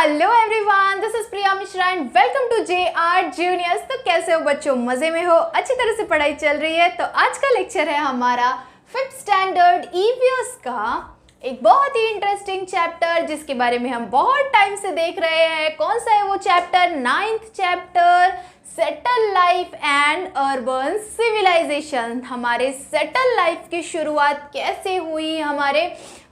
Hello everyone, this is Priya Mishra and welcome to JR juniors. तो कैसे हो बच्चों, मजे में हो, अच्छी तरह से पढ़ाई चल रही है। तो आज का लेक्चर है हमारा 5th स्टैंडर्ड EVS का एक बहुत ही इंटरेस्टिंग चैप्टर जिसके बारे में हम बहुत टाइम से देख रहे हैं। कौन सा है वो chapter? 9th chapter, settle life and urban civilisation. हमारे सेटल लाइफ की शुरुआत कैसे हुई, हमारे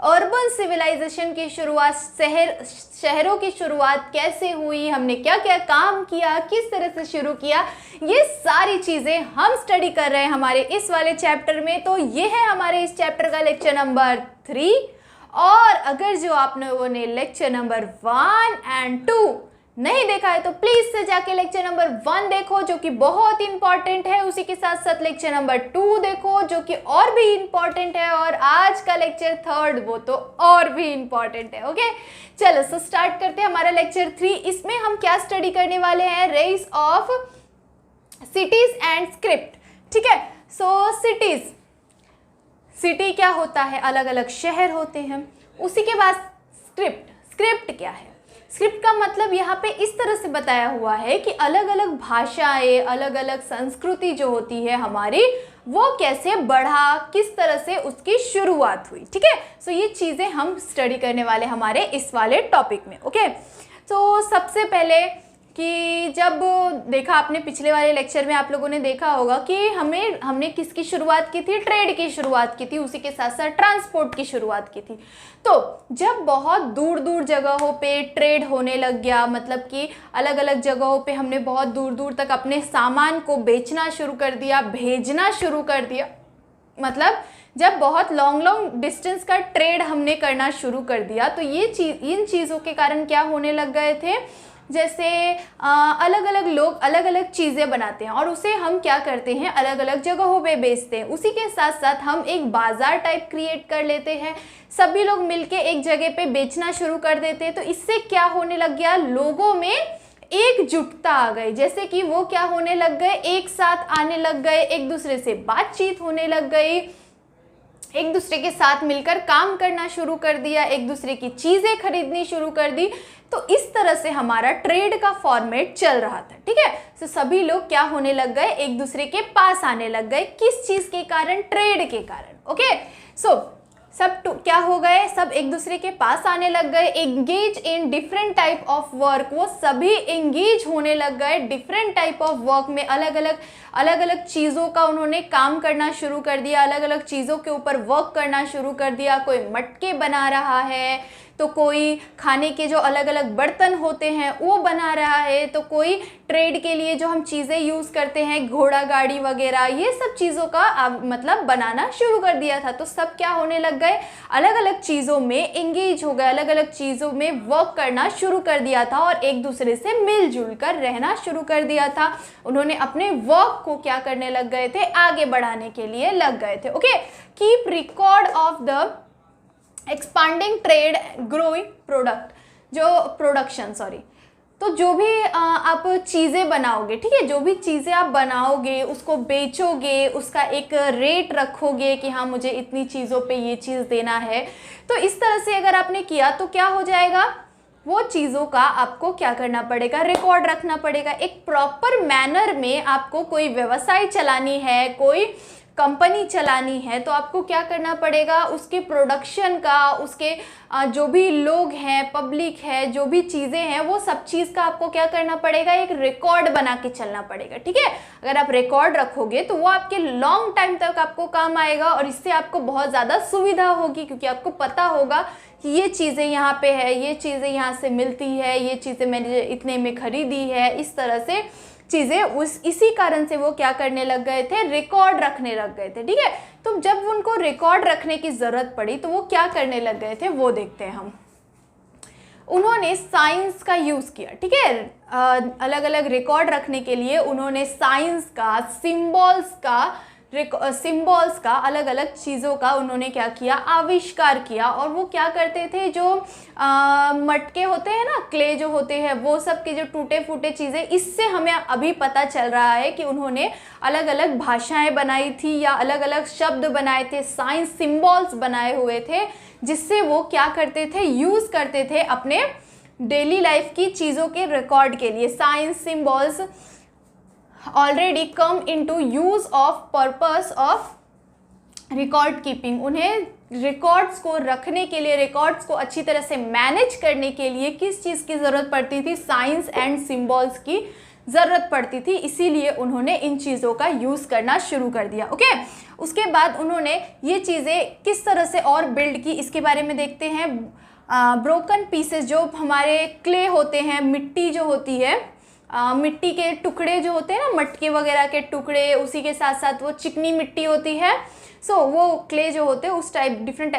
अर्बन सिविलाइजेशन की शुरुआत, शहरों की शुरुआत कैसे हुई, हमने क्या क्या काम किया, किस तरह से शुरू किया, ये सारी चीज़ें हम स्टडी कर रहे हैं हमारे इस वाले चैप्टर में। तो ये है हमारे इस चैप्टर का लेक्चर नंबर 3। और अगर जो आप लोगों ने लेक्चर नंबर 1 and 2 नहीं देखा है तो प्लीज से जाके लेक्चर नंबर 1 देखो जो कि बहुत इंपॉर्टेंट है। उसी के साथ साथ लेक्चर नंबर 2 देखो जो कि और भी इंपॉर्टेंट है। और आज का लेक्चर 3rd वो तो और भी इंपॉर्टेंट है। ओके, चलो सो स्टार्ट करते हैं हमारा लेक्चर 3। इसमें हम क्या स्टडी करने वाले हैं? Race of cities and script. ठीक है, सो सिटी क्या होता है? अलग अलग शहर होते हैं। उसी के बाद स्क्रिप्ट क्या है? स्क्रिप्ट का मतलब यहाँ पे इस तरह से बताया हुआ है कि अलग अलग भाषाएं, अलग अलग संस्कृति जो होती है हमारी, वो कैसे बढ़ा, किस तरह से उसकी शुरुआत हुई। ठीक है, सो ये चीज़ें हम स्टडी करने वाले हमारे इस वाले टॉपिक में। ओके, तो सबसे पहले कि जब देखा आपने पिछले वाले लेक्चर में आप लोगों ने देखा होगा कि हमने किसकी शुरुआत की थी? ट्रेड की शुरुआत की थी। उसी के साथ साथ ट्रांसपोर्ट की शुरुआत की थी। तो जब बहुत दूर दूर जगहों पे ट्रेड होने लग गया, मतलब कि अलग अलग जगहों पे हमने बहुत दूर दूर तक अपने सामान को बेचना शुरू कर दिया, भेजना शुरू कर दिया, मतलब जब बहुत लॉन्ग डिस्टेंस का ट्रेड हमने करना शुरू कर दिया, तो इन चीज़ों के कारण क्या होने लग गए थे? जैसे अलग अलग लोग अलग अलग चीज़ें बनाते हैं और उसे हम क्या करते हैं? अलग अलग जगहों पे बेचते हैं। उसी के साथ साथ हम एक बाज़ार टाइप क्रिएट कर लेते हैं, सभी लोग मिलके एक जगह पे बेचना शुरू कर देते हैं। तो इससे क्या होने लग गया? लोगों में एकजुटता आ गई। जैसे कि वो क्या होने लग गए? एक साथ आने लग गए, एक दूसरे से बातचीत होने लग गई, एक दूसरे के साथ मिलकर काम करना शुरू कर दिया, एक दूसरे की चीज़ें खरीदनी शुरू कर दी। तो इस तरह से हमारा ट्रेड का फॉर्मेट चल रहा था। ठीक है, तो सभी लोग क्या होने लग गए? एक दूसरे के पास आने लग गए। किस चीज़ के कारण? ट्रेड के कारण। ओके, सो सब क्या हो गए? सब एक दूसरे के पास आने लग गए। Engage in different type of work, वो सभी एंगेज होने लग गए डिफरेंट टाइप ऑफ वर्क में। अलग अलग चीज़ों का उन्होंने काम करना शुरू कर दिया, अलग अलग चीज़ों के ऊपर वर्क करना शुरू कर दिया। कोई मटके बना रहा है, तो कोई खाने के जो अलग अलग बर्तन होते हैं वो बना रहा है, तो कोई ट्रेड के लिए जो हम चीज़ें यूज़ करते हैं, घोड़ा गाड़ी वगैरह, ये सब चीज़ों का मतलब बनाना शुरू कर दिया था। तो सब क्या होने लग गए? अलग अलग चीज़ों में एंगेज हो गए, अलग अलग चीज़ों में वर्क करना शुरू कर दिया था और एक दूसरे से मिलजुल कर रहना शुरू कर दिया था। उन्होंने अपने वर्क को क्या करने लग गए थे? आगे बढ़ाने के लिए लग गए थे। Okay, keep record of the expanding trade growing production. तो जो भी आप चीज़ें बनाओगे, ठीक है, जो भी चीज़ें आप बनाओगे उसको बेचोगे, उसका एक रेट रखोगे कि हाँ मुझे इतनी चीज़ों पे ये चीज़ देना है। तो इस तरह से अगर आपने किया तो क्या हो जाएगा? वो चीज़ों का आपको क्या करना पड़ेगा? रिकॉर्ड रखना पड़ेगा। एक प्रॉपर मैनर में आपको कोई व्यवसाय चलानी है, कोई कंपनी चलानी है, तो आपको क्या करना पड़ेगा? उसके प्रोडक्शन का, उसके जो भी लोग हैं, पब्लिक है, जो भी चीज़ें हैं, वो सब चीज़ का आपको क्या करना पड़ेगा? एक रिकॉर्ड बना के चलना पड़ेगा। ठीक है, अगर आप रिकॉर्ड रखोगे तो वो आपके लॉन्ग टाइम तक आपको काम आएगा और इससे आपको बहुत ज़्यादा सुविधा होगी, क्योंकि आपको पता होगा कि ये चीज़ें यहाँ पे है, ये चीज़ें यहाँ से मिलती है, ये चीज़ें मैंने इतने में खरीदी है। इस तरह से चीज़ें इसी कारण से वो क्या करने लग गए थे? रिकॉर्ड रखने लग गए थे। ठीक है, तो जब उनको रिकॉर्ड रखने की ज़रूरत पड़ी तो वो क्या करने लग गए थे वो देखते हैं हम। उन्होंने साइंस का यूज़ किया। ठीक है, अलग अलग रिकॉर्ड रखने के लिए उन्होंने साइंस का, सिंबल्स का, अलग अलग चीज़ों का उन्होंने क्या किया? आविष्कार किया। और वो क्या करते थे? जो मटके होते हैं ना, क्ले जो होते हैं, वो सब के जो टूटे फूटे चीज़ें, इससे हमें अभी पता चल रहा है कि उन्होंने अलग अलग भाषाएं बनाई थी या अलग अलग शब्द बनाए थे, साइंस सिंबल्स बनाए हुए थे, जिससे वो क्या करते थे? यूज़ करते थे अपने डेली लाइफ की चीज़ों के रिकॉर्ड के लिए। Science symbols already come into use of purpose of record keeping. उन्हें रिकॉर्ड्स को रखने के लिए, रिकॉर्ड्स को अच्छी तरह से मैनेज करने के लिए किस चीज़ की ज़रूरत पड़ती थी? साइंस एंड सिम्बॉल्स की ज़रूरत पड़ती थी, इसीलिए उन्होंने इन चीज़ों का यूज़ करना शुरू कर दिया। ओके, उसके बाद उन्होंने ये चीज़ें किस तरह से और बिल्ड की, इसके बारे में देखते हैं। ब्रोकन पीसेस, जो हमारे क्ले होते हैं, मिट्टी जो होती है, मिट्टी के टुकड़े जो होते हैं ना, मटके वगैरह के टुकड़े, उसी के साथ साथ वो चिकनी मिट्टी होती है। वो क्ले जो होते हैं, उस डिफरेंट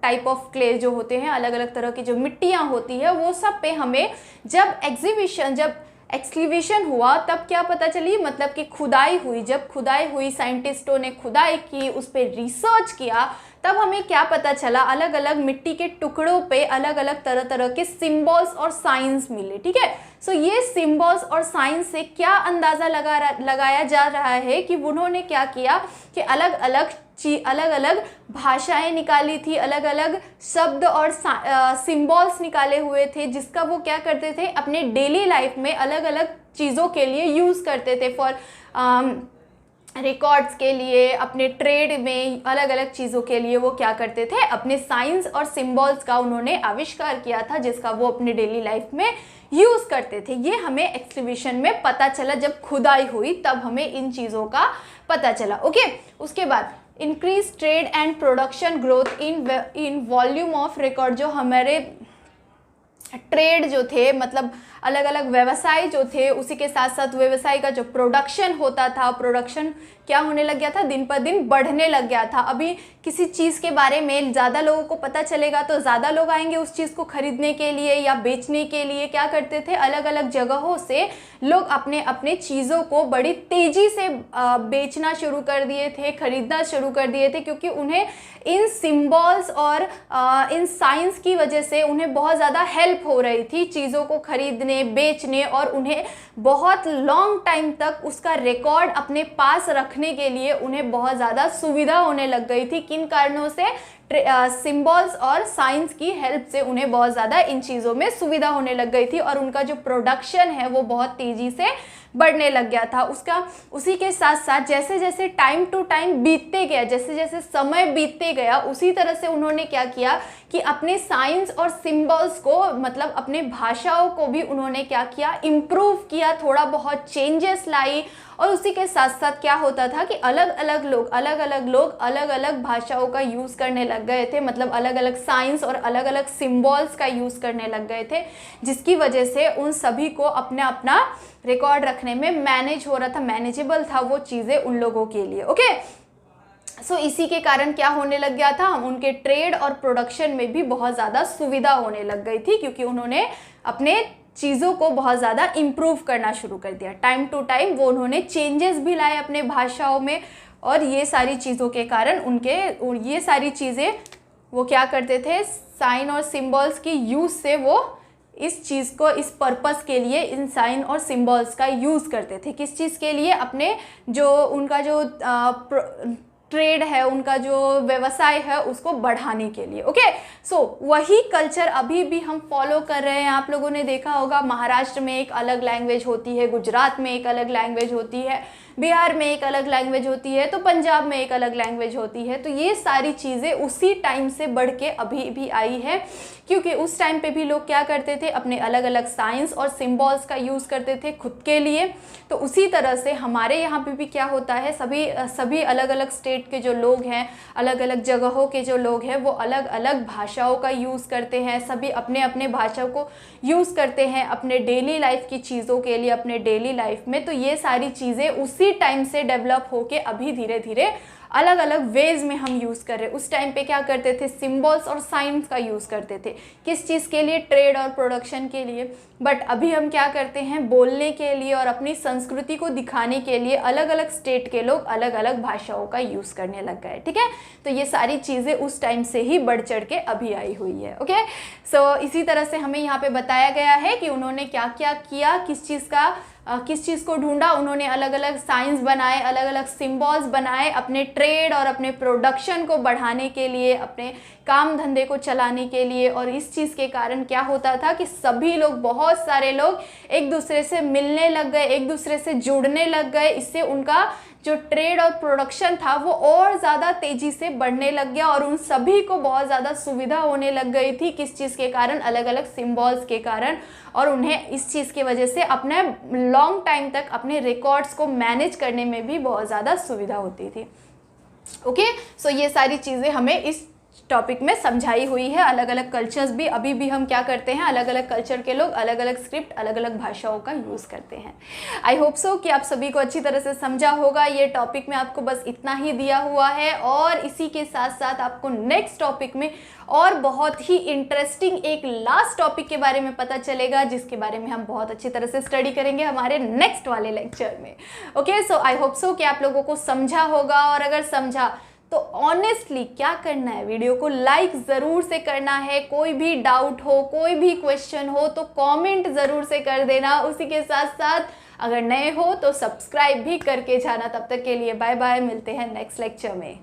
टाइप ऑफ क्ले जो होते हैं, अलग अलग तरह की जो मिट्टियाँ होती है, वो सब पे हमें जब एक्सक्लीवेशन हुआ तब क्या पता चली, मतलब कि खुदाई हुई। जब खुदाई हुई, साइंटिस्टों ने खुदाई की, उस पर रिसर्च किया, तब हमें क्या पता चला, अलग अलग मिट्टी के टुकड़ों पे अलग अलग तरह तरह के सिंबल्स और साइंस मिले। ठीक है, ये सिंबल्स और साइंस से क्या अंदाज़ा लगाया जा रहा है कि उन्होंने क्या किया कि अलग अलग भाषाएं निकाली थी, अलग अलग शब्द और सिंबल्स निकाले हुए थे, जिसका वो क्या करते थे, अपने डेली लाइफ में अलग अलग चीज़ों के लिए यूज़ करते थे। फॉर रिकॉर्ड्स के लिए, अपने ट्रेड में, अलग अलग चीज़ों के लिए वो क्या करते थे, अपने साइंस और सिंबल्स का उन्होंने आविष्कार किया था, जिसका वो अपने डेली लाइफ में यूज़ करते थे। ये हमें एक्सक्लीवेशन में पता चला, जब खुदाई हुई तब हमें इन चीज़ों का पता चला। ओके, उसके बाद increase trade and production growth in volume of record. जो हमारे ट्रेड जो थे, मतलब अलग अलग व्यवसाय जो थे, उसी के साथ साथ व्यवसाय का जो प्रोडक्शन होता था, प्रोडक्शन क्या होने लग गया था, दिन पर दिन बढ़ने लग गया था। अभी किसी चीज़ के बारे में ज़्यादा लोगों को पता चलेगा तो ज़्यादा लोग आएंगे उस चीज़ को खरीदने के लिए या बेचने के लिए। क्या करते थे, अलग अलग जगहों से लोग अपने अपने चीज़ों को बड़ी तेज़ी से बेचना शुरू कर दिए थे, खरीदना शुरू कर दिए थे, क्योंकि उन्हें इन सिंबल्स और इन साइंस की वजह से उन्हें बहुत ज़्यादा हेल्प हो रही थी चीज़ों को खरीदने, बेचने, और उन्हें बहुत लॉन्ग टाइम तक उसका रिकॉर्ड अपने पास रखने के लिए उन्हें बहुत ज़्यादा सुविधा होने लग गई थी। किन कारणों से? सिंबल्स और साइंस की हेल्प से उन्हें बहुत ज़्यादा इन चीज़ों में सुविधा होने लग गई थी, और उनका जो प्रोडक्शन है वो बहुत तेज़ी से बढ़ने लग गया था। उसी के साथ साथ जैसे जैसे टाइम टू टाइम बीतते गया, जैसे जैसे समय बीतते गया, उसी तरह से उन्होंने क्या किया कि अपने साइंस और सिंबल्स को, मतलब अपने भाषाओं को भी उन्होंने क्या किया, इम्प्रूव किया, थोड़ा बहुत चेंजेस लाई। और उसी के साथ साथ क्या होता था कि अलग अलग लोग अलग अलग भाषाओं का यूज़ करने लग गए थे, मतलब अलग अलग साइंस और अलग अलग सिंबल्स का यूज़ करने लग गए थे, जिसकी वजह से उन सभी को अपना अपना रिकॉर्ड रखने में मैनेज हो रहा था, मैनेजेबल था वो चीज़ें उन लोगों के लिए। ओके, इसी के कारण क्या होने लग गया था, उनके ट्रेड और प्रोडक्शन में भी बहुत ज़्यादा सुविधा होने लग गई थी, क्योंकि उन्होंने अपने चीज़ों को बहुत ज़्यादा इम्प्रूव करना शुरू कर दिया। टाइम टू टाइम वो उन्होंने चेंजेस भी लाए अपने भाषाओं में, और ये सारी चीज़ों के कारण ये सारी चीज़ें वो क्या करते थे, साइन और सिंबल्स की यूज़ से वो इस चीज़ को, इस पर्पस के लिए इन साइन और सिंबल्स का यूज़ करते थे। किस चीज़ के लिए? अपने जो उनका जो ट्रेड है, उनका जो व्यवसाय है, उसको बढ़ाने के लिए। ओके, वही कल्चर अभी भी हम फॉलो कर रहे हैं। आप लोगों ने देखा होगा, महाराष्ट्र में एक अलग लैंग्वेज होती है, गुजरात में एक अलग लैंग्वेज होती है, बिहार में एक अलग लैंग्वेज होती है, तो पंजाब में एक अलग लैंग्वेज होती है। तो ये सारी चीज़ें उसी टाइम से बढ़ के अभी भी आई है, क्योंकि उस टाइम पे भी लोग क्या करते थे, अपने अलग अलग साइंस और सिंबल्स का यूज़ करते थे खुद के लिए। तो उसी तरह से हमारे यहाँ पे भी क्या होता है, सभी अलग अलग स्टेट के जो लोग हैं, अलग अलग जगहों के जो लोग हैं, वो अलग अलग भाषाओं का यूज़ करते हैं। सभी अपने अपने भाषा को यूज़ करते हैं अपने डेली लाइफ की चीज़ों के लिए, अपने डेली लाइफ में। तो ये सारी चीज़ें उसी टाइम से डेवलप होके अभी धीरे धीरे अलग अलग वेज में हम यूज़ कर रहे हैं। उस टाइम पे क्या करते थे, सिंबल्स और साइंस का यूज़ करते थे। किस चीज़ के लिए? ट्रेड और प्रोडक्शन के लिए। बट अभी हम क्या करते हैं, बोलने के लिए और अपनी संस्कृति को दिखाने के लिए अलग अलग स्टेट के लोग अलग अलग भाषाओं का यूज़ करने लग गए, ठीक है। तो ये सारी चीज़ें उस टाइम से ही बढ़ चढ़ के अभी आई हुई है। ओके, सो इसी तरह से हमें यहाँ पे बताया गया है कि उन्होंने क्या क्या किया, किस चीज़ को ढूंढा। उन्होंने अलग अलग साइंस बनाए, अलग अलग सिम्बॉल्स बनाए अपने ट्रेड और अपने प्रोडक्शन को बढ़ाने के लिए, अपने काम धंधे को चलाने के लिए। और इस चीज़ के कारण क्या होता था कि सभी लोग, बहुत सारे लोग एक दूसरे से मिलने लग गए, एक दूसरे से जुड़ने लग गए। इससे उनका जो ट्रेड और प्रोडक्शन था वो और ज़्यादा तेज़ी से बढ़ने लग गया और उन सभी को बहुत ज़्यादा सुविधा होने लग गई थी। किस चीज़ के कारण? अलग अलग सिम्बॉल्स के कारण। और उन्हें इस चीज़ की वजह से अपने लॉन्ग टाइम तक अपने रिकॉर्ड्स को मैनेज करने में भी बहुत ज़्यादा सुविधा होती थी। ओके, सो ये सारी चीज़ें हमें इस टॉपिक में समझाई हुई है। अलग अलग कल्चर्स भी अभी भी हम क्या करते हैं, अलग अलग कल्चर के लोग अलग अलग स्क्रिप्ट, अलग अलग भाषाओं का यूज़ करते हैं। आई होप सो कि आप सभी को अच्छी तरह से समझा होगा। ये टॉपिक में आपको बस इतना ही दिया हुआ है और इसी के साथ साथ आपको नेक्स्ट टॉपिक में और बहुत ही इंटरेस्टिंग एक लास्ट टॉपिक के बारे में पता चलेगा, जिसके बारे में हम बहुत अच्छी तरह से स्टडी करेंगे हमारे नेक्स्ट वाले लेक्चर में। Okay, so I hope so कि आप लोगों को समझा होगा। और अगर समझा तो ऑनेस्टली क्या करना है, वीडियो को लाइक ज़रूर से करना है। कोई भी डाउट हो, कोई भी क्वेश्चन हो तो कमेंट ज़रूर से कर देना। उसी के साथ साथ अगर नए हो तो सब्सक्राइब भी करके जाना। तब तक के लिए बाय बाय, मिलते हैं नेक्स्ट लेक्चर में।